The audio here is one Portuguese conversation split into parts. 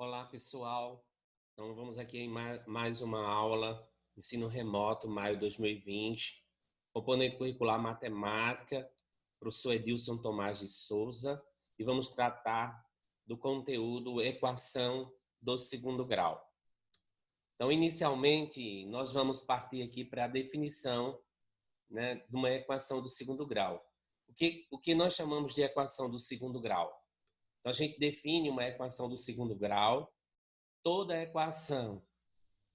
Olá, pessoal. Então, vamos aqui em mais uma aula, Ensino Remoto, maio 2020, componente curricular Matemática, professor Edilson Tomás de Souza, e vamos tratar do conteúdo Equação do segundo grau. Então, inicialmente, nós vamos partir aqui para a definição, né, de uma equação do segundo grau. O que nós chamamos de equação do segundo grau? Então, a gente define uma equação do segundo grau, toda a equação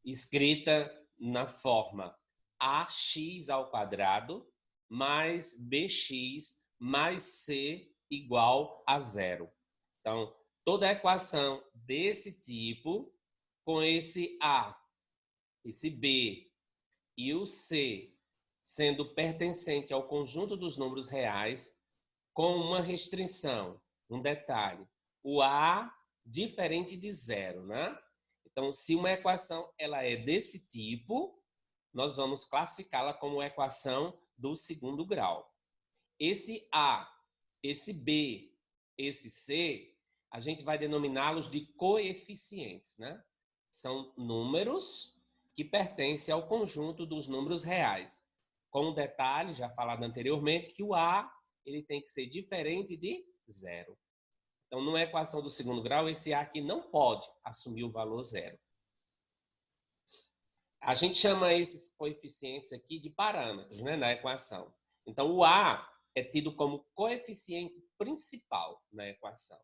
escrita na forma ax ao quadrado mais bx mais c igual a zero. Então, toda a equação desse tipo, com esse a, esse b e o c sendo pertencente ao conjunto dos números reais, com uma restrição, um detalhe, o a diferente de zero, né? Então, se uma equação ela é desse tipo, nós vamos classificá-la como equação do segundo grau. Esse a, esse b, esse c, a gente vai denominá-los de coeficientes, né? São números que pertencem ao conjunto dos números reais. Com um detalhe, já falado anteriormente, que o a ele tem que ser diferente de zero. Então, numa equação do segundo grau, esse a aqui não pode assumir o valor zero. A gente chama esses coeficientes aqui de parâmetros, né, na equação. Então, o a é tido como coeficiente principal na equação.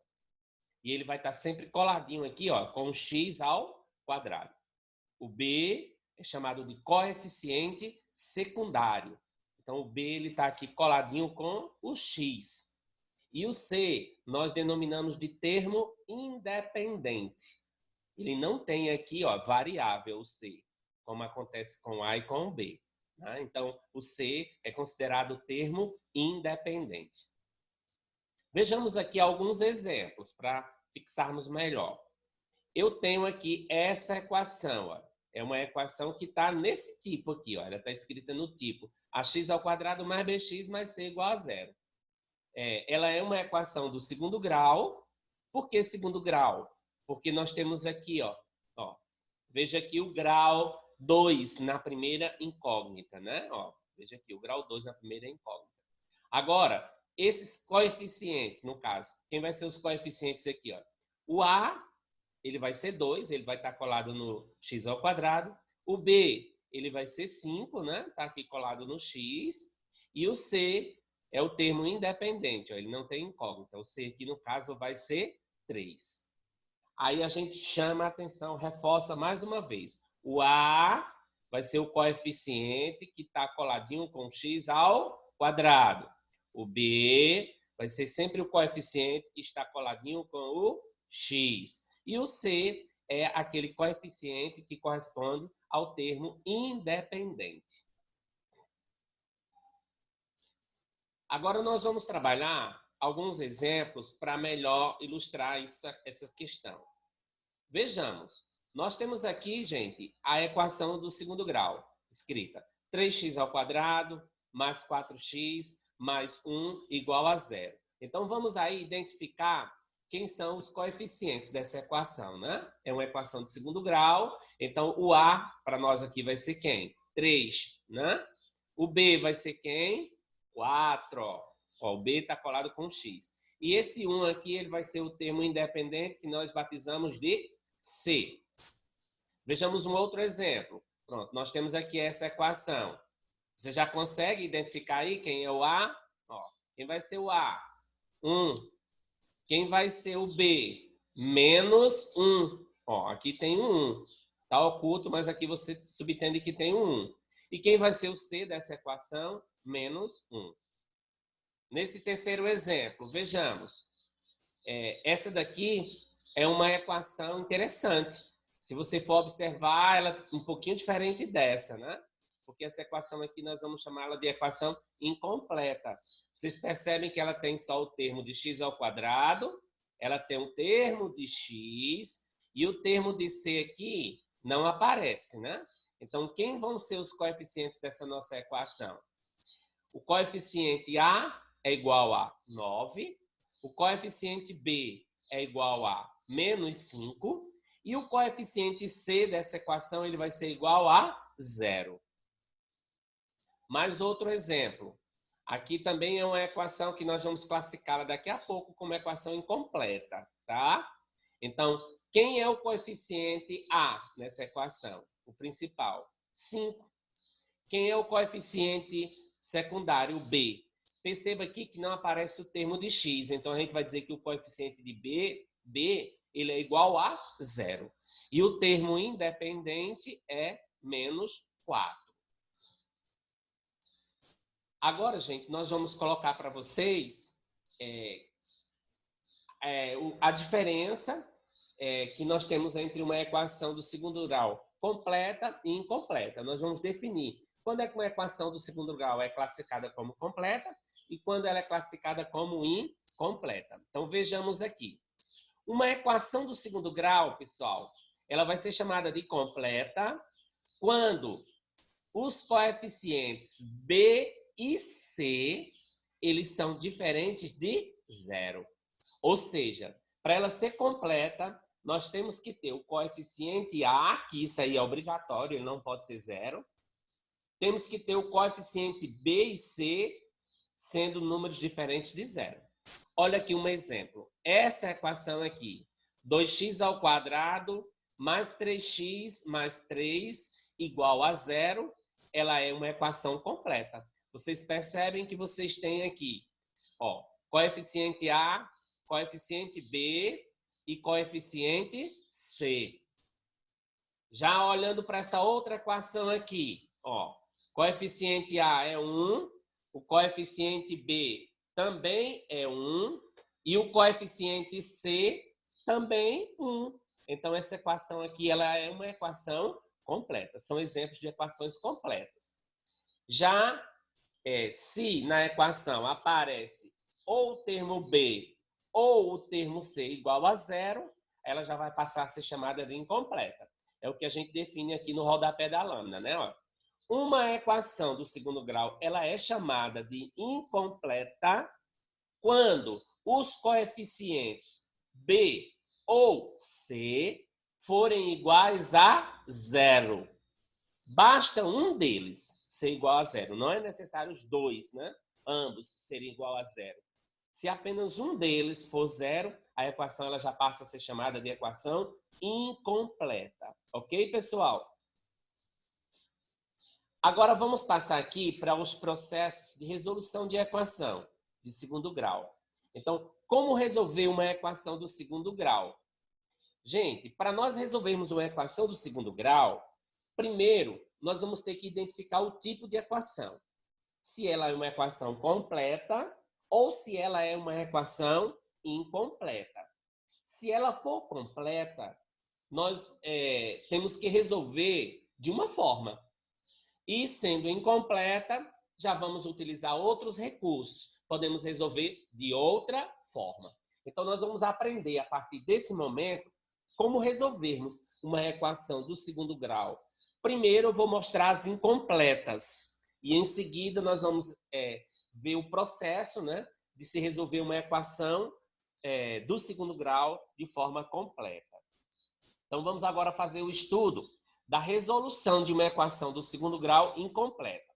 E ele vai estar sempre coladinho aqui, ó, com x ao quadrado. O b é chamado de coeficiente secundário. Então, o b ele está aqui coladinho com o x. E o c nós denominamos de termo independente. Ele não tem aqui, ó, variável o c, como acontece com a e com o b. Né? Então, o c é considerado termo independente. Vejamos aqui alguns exemplos para fixarmos melhor. Eu tenho aqui essa equação, ó. É uma equação que está nesse tipo aqui, ó. Ela está escrita no tipo ax ao quadrado mais bx mais c igual a zero. Ela é uma equação do segundo grau. Por que segundo grau? Porque nós temos aqui, ó, veja aqui o grau 2 na primeira incógnita, né? Ó, veja aqui o grau 2 na primeira incógnita. Agora, esses coeficientes, no caso, quem vai ser os coeficientes aqui, ó? O a, ele vai ser 2, ele vai estar colado no x ao quadrado. O b, ele vai ser 5, né? Está aqui colado no x. E o c é o termo independente, ó, ele não tem incógnita. O c aqui, no caso, vai ser 3. Aí a gente chama a atenção, reforça mais uma vez. O a vai ser o coeficiente que está coladinho com x ao quadrado. O b vai ser sempre o coeficiente que está coladinho com o x. E o c é aquele coeficiente que corresponde ao termo independente. Agora nós vamos trabalhar alguns exemplos para melhor ilustrar essa questão. Vejamos, nós temos aqui, gente, a equação do segundo grau, escrita 3x ao quadrado mais 4x mais 1 igual a zero. Então, vamos aí identificar quem são os coeficientes dessa equação, né? É uma equação do segundo grau, então o a para nós aqui vai ser quem? 3, né? O b vai ser quem? 4, ó, o b está colado com x. E esse 1 aqui, ele vai ser o termo independente que nós batizamos de c. Vejamos um outro exemplo. Pronto, nós temos aqui essa equação. Você já consegue identificar aí quem é o a? Ó, quem vai ser o a? 1. Quem vai ser o b? Menos 1. Ó, aqui tem um 1. Está oculto, mas aqui você subentende que tem um 1. E quem vai ser o c dessa equação? Menos 1. Nesse terceiro exemplo, vejamos. Essa daqui é uma equação interessante. Se você for observar, ela é um pouquinho diferente dessa, né? Porque essa equação aqui nós vamos chamá-la de equação incompleta. Vocês percebem que ela tem só o termo de x ao quadrado, ela tem um termo de x e o termo de c aqui não aparece, né? Então, quem vão ser os coeficientes dessa nossa equação? O coeficiente a é igual a 9, o coeficiente b é igual a menos 5 E o coeficiente C dessa equação ele vai ser igual a 0. Mais outro exemplo. Aqui também é uma equação que nós vamos classificá-la daqui a pouco como equação incompleta, tá? Então, quem é o coeficiente A nessa equação? O principal, 5. Quem é o coeficiente secundário, B? Perceba aqui que não aparece o termo de x, então a gente vai dizer que o coeficiente de B ele é igual a 0. E o termo independente é menos 4. Agora, gente, nós vamos colocar para vocês a diferença que nós temos entre uma equação do segundo grau completa e incompleta. Nós vamos definir quando é que uma equação do segundo grau é classificada como completa e quando ela é classificada como incompleta. Então, vejamos aqui. Uma equação do segundo grau, pessoal, ela vai ser chamada de completa quando os coeficientes B e C, eles são diferentes de 0. Ou seja, para ela ser completa, nós temos que ter o coeficiente A, que isso aí é obrigatório, ele não pode ser 0. Temos que ter o coeficiente B e C sendo números diferentes de 0. Olha aqui um exemplo. Essa equação aqui, 2x² mais 3x mais 3 igual a 0, ela é uma equação completa. Vocês percebem que vocês têm aqui, ó, coeficiente A, coeficiente B e coeficiente C. Já olhando para essa outra equação aqui, ó, coeficiente A é 1, o coeficiente B também é 1 e o coeficiente C também 1. Então, essa equação aqui ela é uma equação completa. São exemplos de equações completas. Já se na equação aparece ou o termo B ou o termo C igual a 0, ela já vai passar a ser chamada de incompleta. É o que a gente define aqui no rodapé da lâmina, né? Ó. Uma equação do segundo grau, ela é chamada de incompleta quando os coeficientes B ou C forem iguais a 0. Basta um deles ser igual a 0. Não é necessário os dois, né? Ambos serem igual a 0. Se apenas um deles for 0, a equação ela já passa a ser chamada de equação incompleta. Ok, pessoal? Agora vamos passar aqui para os processos de resolução de equação de segundo grau. Então, como resolver uma equação do segundo grau? Gente, para nós resolvermos uma equação do segundo grau, primeiro, nós vamos ter que identificar o tipo de equação. Se ela é uma equação completa ou se ela é uma equação incompleta. Se ela for completa, nós temos que resolver de uma forma. E sendo incompleta, já vamos utilizar outros recursos. Podemos resolver de outra forma. Então, nós vamos aprender, a partir desse momento, como resolvermos uma equação do segundo grau. Primeiro, eu vou mostrar as incompletas. E, em seguida, nós vamos ver o processo, né, de se resolver uma equação do segundo grau de forma completa. Então, vamos agora fazer o estudo da resolução de uma equação do segundo grau incompleta.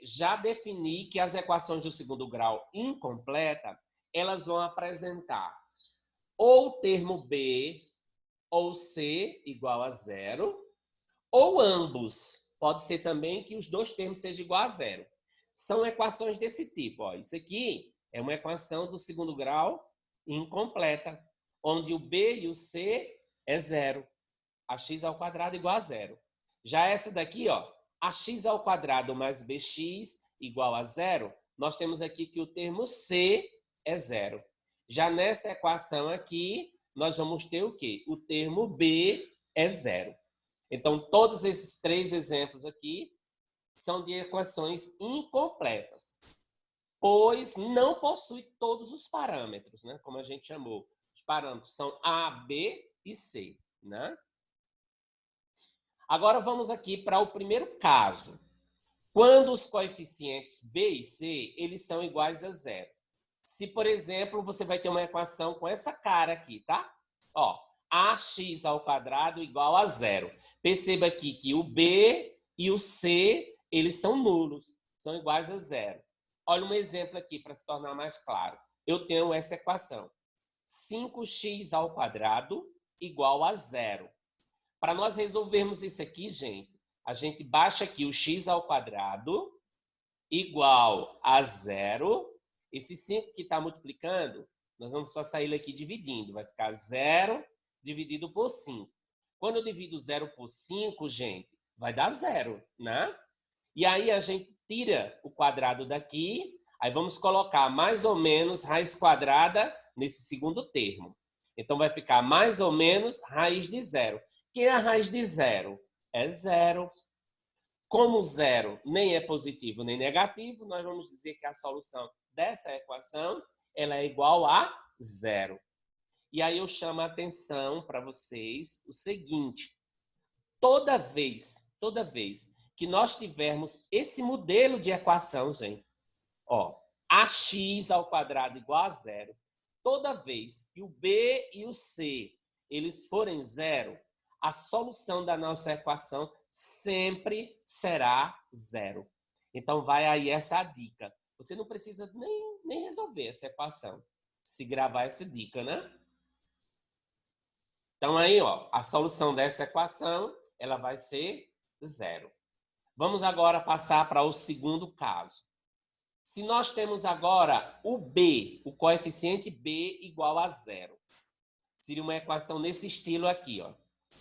Já defini que as equações do segundo grau incompleta, elas vão apresentar ou o termo B ou C igual a 0, ou ambos. Pode ser também que os dois termos sejam igual a 0. São equações desse tipo. Ó. Isso aqui é uma equação do segundo grau incompleta, onde o B e o C é 0. Ax² igual a 0. Já essa daqui, ó, ax² mais bx igual a 0, nós temos aqui que o termo C é 0. Já nessa equação aqui, nós vamos ter o quê? O termo B é 0. Então, todos esses três exemplos aqui são de equações incompletas, pois não possui todos os parâmetros, né? Como a gente chamou. Os parâmetros são A, B e C, né? Agora vamos aqui para o primeiro caso. Quando os coeficientes B e C, eles são iguais a 0. Se, por exemplo, você vai ter uma equação com essa cara aqui, tá? Ó, ax ao quadrado igual a 0. Perceba aqui que o b e o c, eles são nulos, são iguais a 0. Olha um exemplo aqui para se tornar mais claro. Eu tenho essa equação. 5x ao quadrado igual a 0. Para nós resolvermos isso aqui, gente, a gente baixa aqui o x ao quadrado igual a 0. Esse 5 que está multiplicando, nós vamos passar ele aqui dividindo. Vai ficar 0 dividido por 5. Quando eu divido 0 por 5, gente, vai dar 0, né? E aí a gente tira o quadrado daqui, aí vamos colocar mais ou menos raiz quadrada nesse segundo termo. Então vai ficar mais ou menos raiz de 0. Que é a raiz de 0? É 0. Como 0 nem é positivo nem negativo, nós vamos dizer que a solução dessa equação ela é igual a 0. E aí eu chamo a atenção para vocês o seguinte: toda vez que nós tivermos esse modelo de equação, gente, ó, ax ao quadrado igual a 0, toda vez que o b e o c eles forem 0, a solução da nossa equação sempre será 0. Então vai aí essa dica. Você não precisa nem resolver essa equação, se gravar essa dica, né? Então aí, ó, a solução dessa equação, ela vai ser 0. Vamos agora passar para o segundo caso. Se nós temos agora o b, o coeficiente b igual a 0, seria uma equação nesse estilo aqui, ó.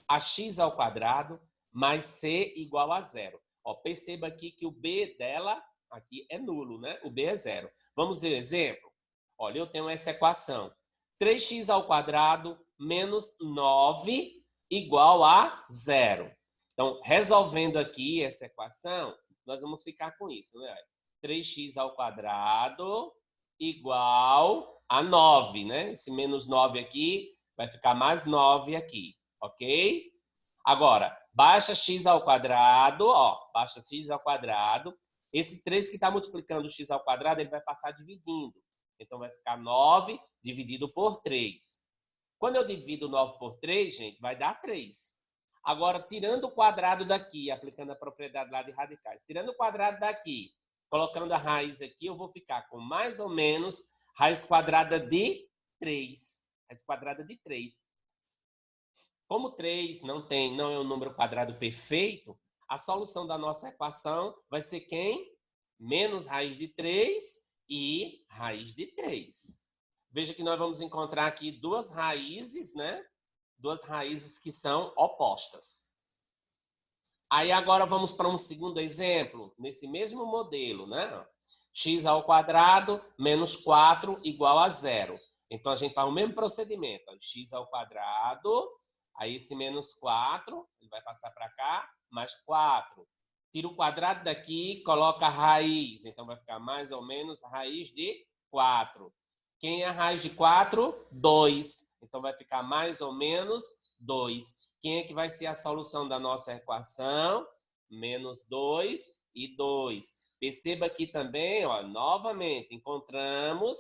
Ax ao quadrado mais c igual a 0. Ó, perceba aqui que o b dela aqui é nulo, né? O b é 0. Vamos ver o exemplo? Olha, eu tenho essa equação. 3x ao quadrado menos 9 igual a 0. Então, resolvendo aqui essa equação, nós vamos ficar com isso, né? 3x ao quadrado igual a 9, né? Esse menos 9 aqui vai ficar mais 9 aqui, ok? Agora, baixa x ao quadrado, ó, baixa x ao quadrado. Esse 3 que está multiplicando o x ao quadrado, ele vai passar dividindo. Então, vai ficar 9 dividido por 3. Quando eu divido 9 por 3, gente, vai dar 3. Agora, tirando o quadrado daqui, aplicando a propriedade lá de radicais, tirando o quadrado daqui, colocando a raiz aqui, eu vou ficar com mais ou menos raiz quadrada de 3. Raiz quadrada de 3. Como 3 não é um número quadrado perfeito, a solução da nossa equação vai ser quem? Menos raiz de 3 e raiz de 3. Veja que nós vamos encontrar aqui duas raízes, né? Duas raízes que são opostas. Aí agora vamos para um segundo exemplo, nesse mesmo modelo, né? X ao quadrado menos 4 igual a 0. Então a gente faz o mesmo procedimento. X ao quadrado, aí esse menos 4, ele vai passar para cá, mais 4. Tira o quadrado daqui, coloca a raiz. Então vai ficar mais ou menos raiz de 4. Quem é a raiz de 4? 2. Então vai ficar mais ou menos 2. Quem é que vai ser a solução da nossa equação? Menos 2 e 2. Perceba aqui também, ó, novamente, encontramos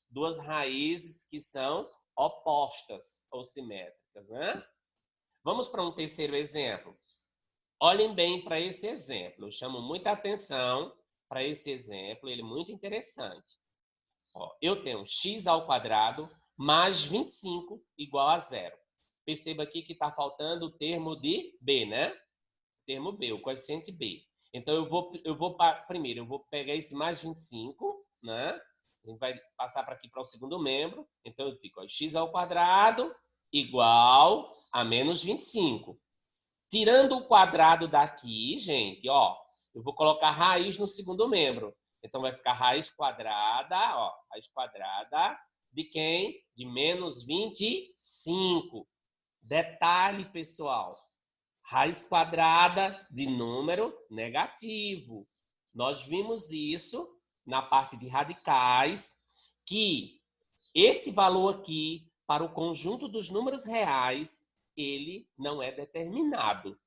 duas raízes que são opostas ou simétricas, né? Vamos para um terceiro exemplo. Olhem bem para esse exemplo. Eu chamo muita atenção para esse exemplo, ele é muito interessante. Ó, eu tenho x ao quadrado mais 25 igual a 0. Perceba aqui que está faltando o termo de b, né? O termo b, o coeficiente b. Então, primeiro, eu vou pegar esse mais 25, né? A gente vai passar para aqui para o segundo membro. Então, eu fico, ó, x ao quadrado igual a menos 25. Tirando o quadrado daqui, gente, ó, eu vou colocar raiz no segundo membro. Então, vai ficar raiz quadrada, ó, raiz quadrada de quem? De menos 25. Detalhe, pessoal, raiz quadrada de número negativo. Nós vimos isso na parte de radicais, que esse valor aqui, para o conjunto dos números reais, ele não é determinado,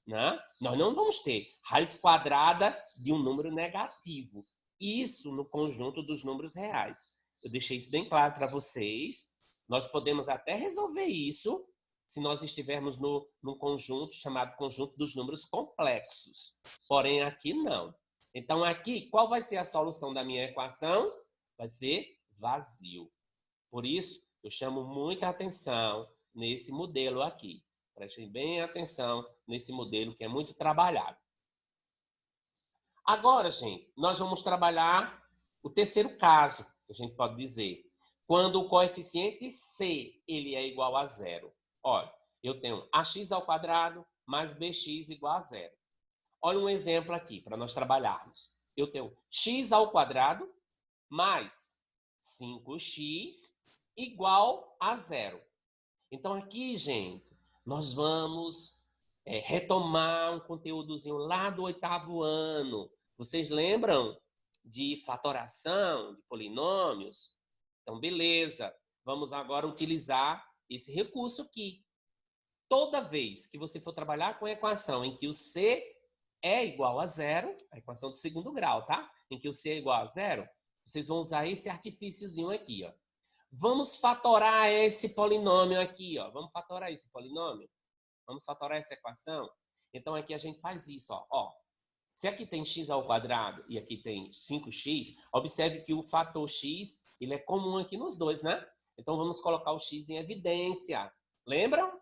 né? Nós não vamos ter raiz quadrada de um número negativo. Isso no conjunto dos números reais. Eu deixei isso bem claro para vocês. Nós podemos até resolver isso se nós estivermos num conjunto chamado conjunto dos números complexos. Porém, aqui não. Então, aqui, qual vai ser a solução da minha equação? Vai ser vazio. Por isso, eu chamo muita atenção nesse modelo aqui. Prestem bem atenção nesse modelo que é muito trabalhado. Agora, gente, nós vamos trabalhar o terceiro caso, que a gente pode dizer. Quando o coeficiente C ele é igual a zero. Olha, eu tenho ax² mais bx igual a zero. Olha um exemplo aqui para nós trabalharmos. Eu tenho x² mais 5x igual a zero. Então aqui, gente, nós vamos retomar um conteúdozinho lá do 8º ano. Vocês lembram de fatoração, de polinômios? Então, beleza. Vamos agora utilizar esse recurso aqui. Toda vez que você for trabalhar com a equação em que o C é igual a zero, a equação do segundo grau, tá? Em que o C é igual a zero, vocês vão usar esse artifíciozinho aqui, ó. Vamos fatorar esse polinômio aqui, ó. Vamos fatorar esse polinômio? Vamos fatorar essa equação? Então, aqui a gente faz isso, ó. Se aqui tem x² e aqui tem 5x, observe que o fator x ele é comum aqui nos dois, né? Então, vamos colocar o x em evidência. Lembram?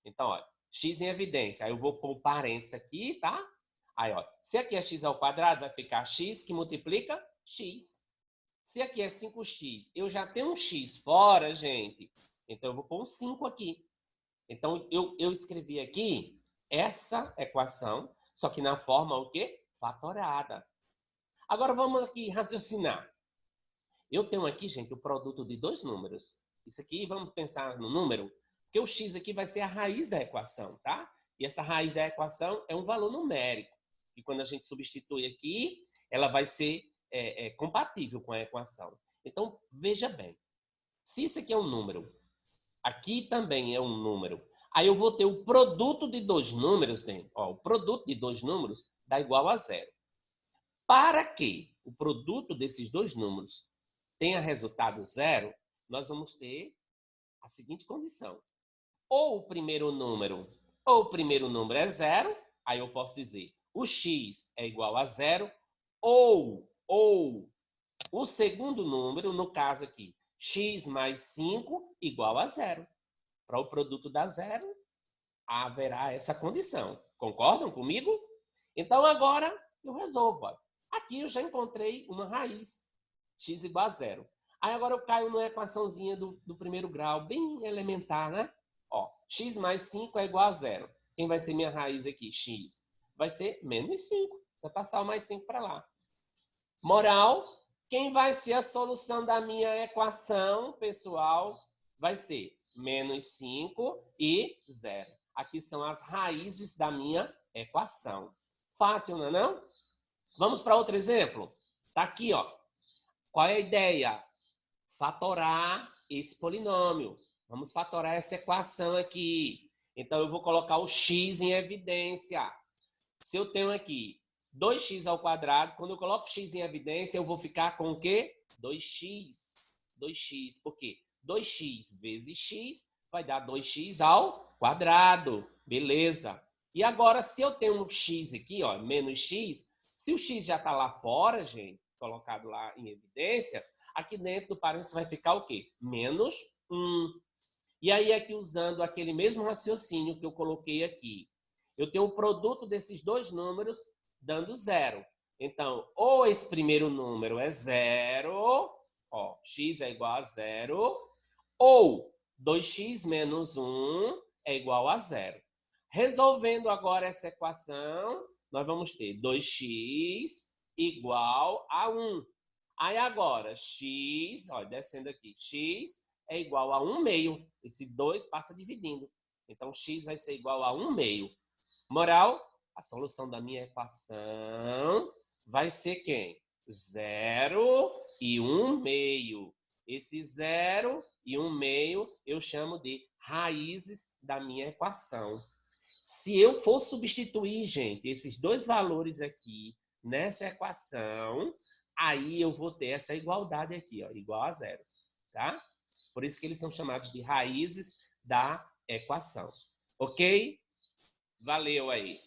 Então, ó, x em evidência. Aí eu vou pôr parênteses aqui, tá? Aí, ó, se aqui é x², vai ficar x que multiplica x. Se aqui é 5x, eu já tenho um x fora, gente. Então, eu vou pôr um 5 aqui. Então, eu escrevi aqui essa equação, só que na forma o quê? Fatorada. Agora, vamos aqui raciocinar. Eu tenho aqui, gente, o produto de dois números. Isso aqui, vamos pensar no número, porque o x aqui vai ser a raiz da equação, tá? E essa raiz da equação é um valor numérico. E quando a gente substitui aqui, ela vai ser compatível com a equação. Então, veja bem. Se isso aqui é um número, aqui também é um número, aí eu vou ter o produto de dois números, né? Ó, o produto de dois números dá igual a zero. Para que o produto desses dois números tenha resultado zero, nós vamos ter a seguinte condição. Ou o primeiro número é zero, aí eu posso dizer o x é igual a zero, ou o segundo número, no caso aqui, x mais 5 igual a zero. Para o produto dar zero, haverá essa condição. Concordam comigo? Então, agora eu resolvo. Ó. Aqui eu já encontrei uma raiz, x igual a zero. Aí agora eu caio numa equaçãozinha do primeiro grau, bem elementar, né? Ó, x mais 5 é igual a zero. Quem vai ser minha raiz aqui? X. Vai ser menos 5. Vai passar o mais 5 para lá. Moral, quem vai ser a solução da minha equação, pessoal, vai ser menos 5 e 0. Aqui são as raízes da minha equação. Fácil, não é não? Vamos para outro exemplo? Tá aqui, ó. Qual é a ideia? Fatorar esse polinômio. Vamos fatorar essa equação aqui. Então, eu vou colocar o x em evidência. Se eu tenho aqui 2x², quando eu coloco x em evidência, eu vou ficar com o quê? 2x. 2x. Por quê? 2x vezes x vai dar 2x². Beleza. E agora, se eu tenho um x aqui, ó, menos x, se o x já está lá fora, gente, colocado lá em evidência, aqui dentro do parênteses vai ficar o quê? Menos 1. E aí, aqui usando aquele mesmo raciocínio que eu coloquei aqui, eu tenho o produto desses dois números dando zero. Então, ou esse primeiro número é zero, ó, x é igual a zero, ou 2x menos 1 é igual a zero. Resolvendo agora essa equação, nós vamos ter 2x igual a 1. Aí agora, x, ó, descendo aqui, x é igual a 1 meio. Esse 2 passa dividindo. Então, x vai ser igual a 1 meio. Moral, a solução da minha equação vai ser quem? 0 e 1 meio. Esse 0 e 1 meio eu chamo de raízes da minha equação. Se eu for substituir, gente, esses dois valores aqui nessa equação, aí eu vou ter essa igualdade aqui, ó, igual a zero, tá? Por isso que eles são chamados de raízes da equação. Ok? Valeu aí.